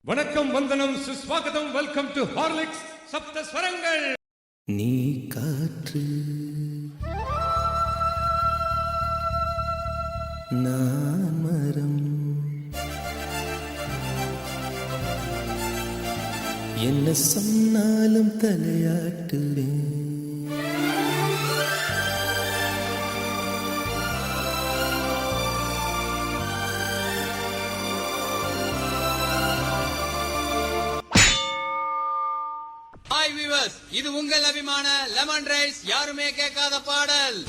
வணக்கம், வந்தனம், சுஸ்வாகதம். Welcome to Horlicks சப்த ஸ்வரங்கள். நீ காற்று, நான் மரம், என்ன சொன்னாலும் தலையாட்டுவேன். ஹாய் வீவர்ஸ், இது உங்கள் அபிமான லெமன் ரைஸ் யாருமே கேட்காத பாடல்.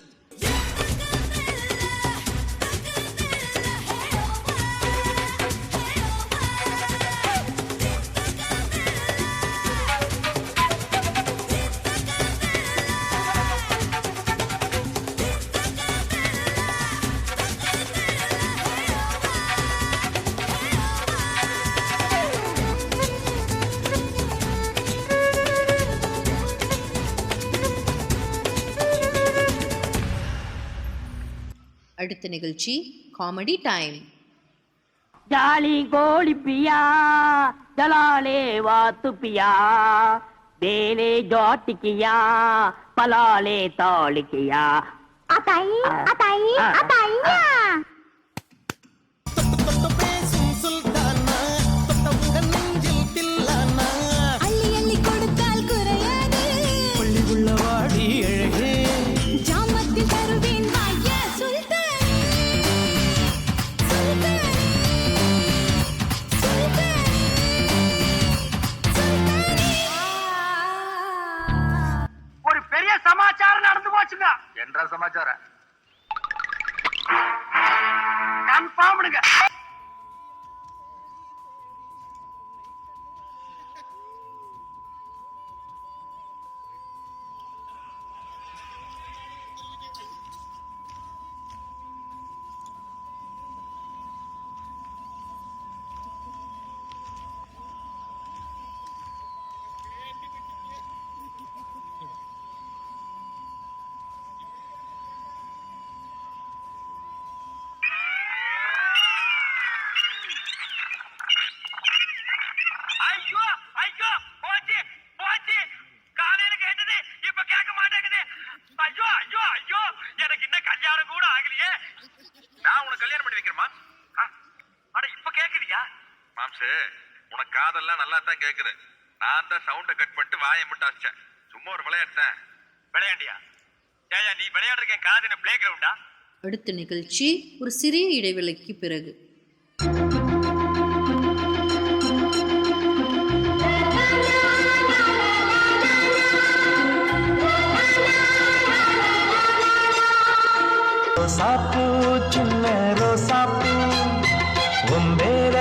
அடுத்த நிகழ்ச்சி காமெடி டைம். ஜாலி கோழி பியா ஜலாலே வாத்து பியா தேலே ஜாட்டிக்கியா பலாலே தாளிக்கியா அத்தாயி அத்தாயி அத்தாயியா அள்ளி அள்ளி கொடுத்தால் குறையாது பள்ளி உள்ளவாடி அழகே ஜாமத்தில் தருவேன் வாயா சுல்தான் சுல்தான் சுல்தான் ஒரு பெரிய சமாச்சாரம் நடந்து போச்சுங்க. என்ற சமாச்சாரம் கன்ஃபார்ம்டுங்க. ஐயோ ஐயோ போச்சு போச்சு. காலையில கேட்டது இப்ப கேட்க மாட்டேங்குது. ஐயோ ஐயோ ஐயோ, எனக்கு இன்னும் கல்யாணம் கூட ஆகலையே. நான் உனக்கு கல்யாணம் பண்ணி வைக்கிறேமா? அட இப்ப கேக்குறியா? மாம்சு, உனக்கு காதெல்லாம் நல்லா தான் கேக்குது. நான் தான் சவுண்ட கட் பண்ணிட்டு வாயை மட்டும் அடிச்சேன். சும்மா ஒரு விளையாட்டேன். விளையாண்டியா? ஏயா நீ விளையாடுறேன் காது பிளே கிரவுண்டா? அடுத்த நிகழ்ச்சி ஒரு சிறிய இடைவேளைக்கு பிறகு. ரோசாப்பூ, சின்ன ரோசாப்பூ, உன் பேர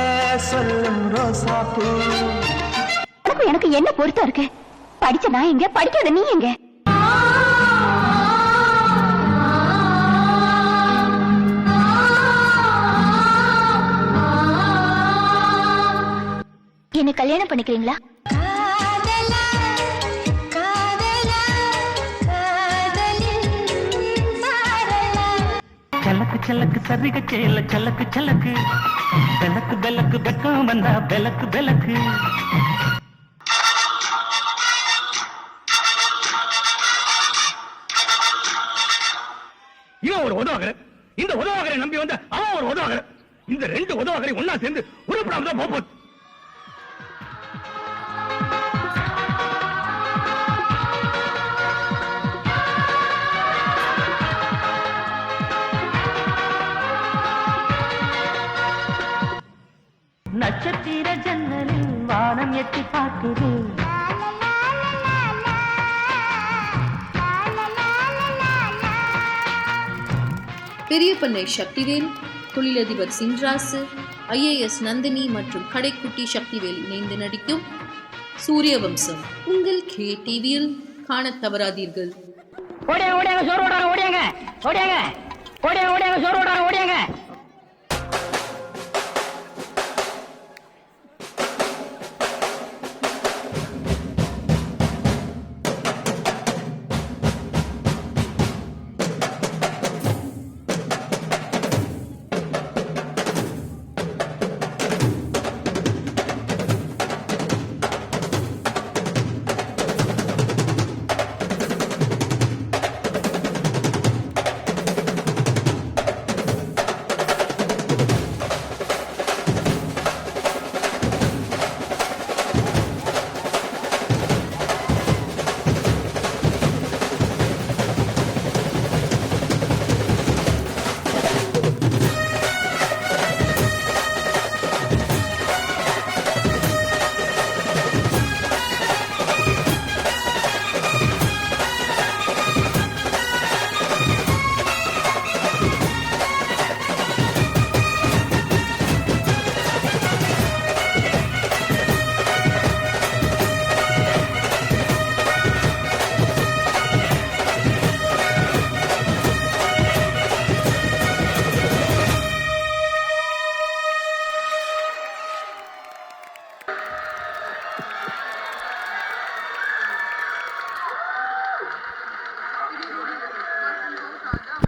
சொல்லும் ரோசாப்பூ. எனக்கு என்ன பொருத்தம் இருக்கு? படிச்ச நான் எங்க, படிக்காத நீ எங்க? என்ன கல்யாணம் பண்ணிக்கிறீங்களா? சலக்கு சலக்கு சரிக சேல சலக்கு சலக்கு பெலக்கு பெலக்கு வெக்கம் வந்தா பெலக்கு பெலக்கு. இவன் ஒரு உதவாகர, இந்த உதவாகரை நம்பி வந்த அவன் ஒரு உதவாகர. இந்த ரெண்டு உதவாகரை ஒன்னா சேர்ந்து உருப்படாம தான் போகுது. நட்சத்திர ஜன்னலில் வானம் எட்டி பார்க்குது. பெரியபண்ணை சக்திவேல், தொழிலதிபர் சின்ராசு, IAS நந்தினி மற்றும் கடைக்குட்டி சக்திவேல் இணைந்து நடிக்கும் சூரியவம்சம் உங்கள் KTVயில் காணத் தவறாதீர்கள். ஓடியாங்க ஓடியாங்க சோறு ஓடாங்க ஓடியாங்க ஓடியாங்க ஓடியாங்க ஓடியாங்க சோறு ஓடாங்க ஓடியாங்க.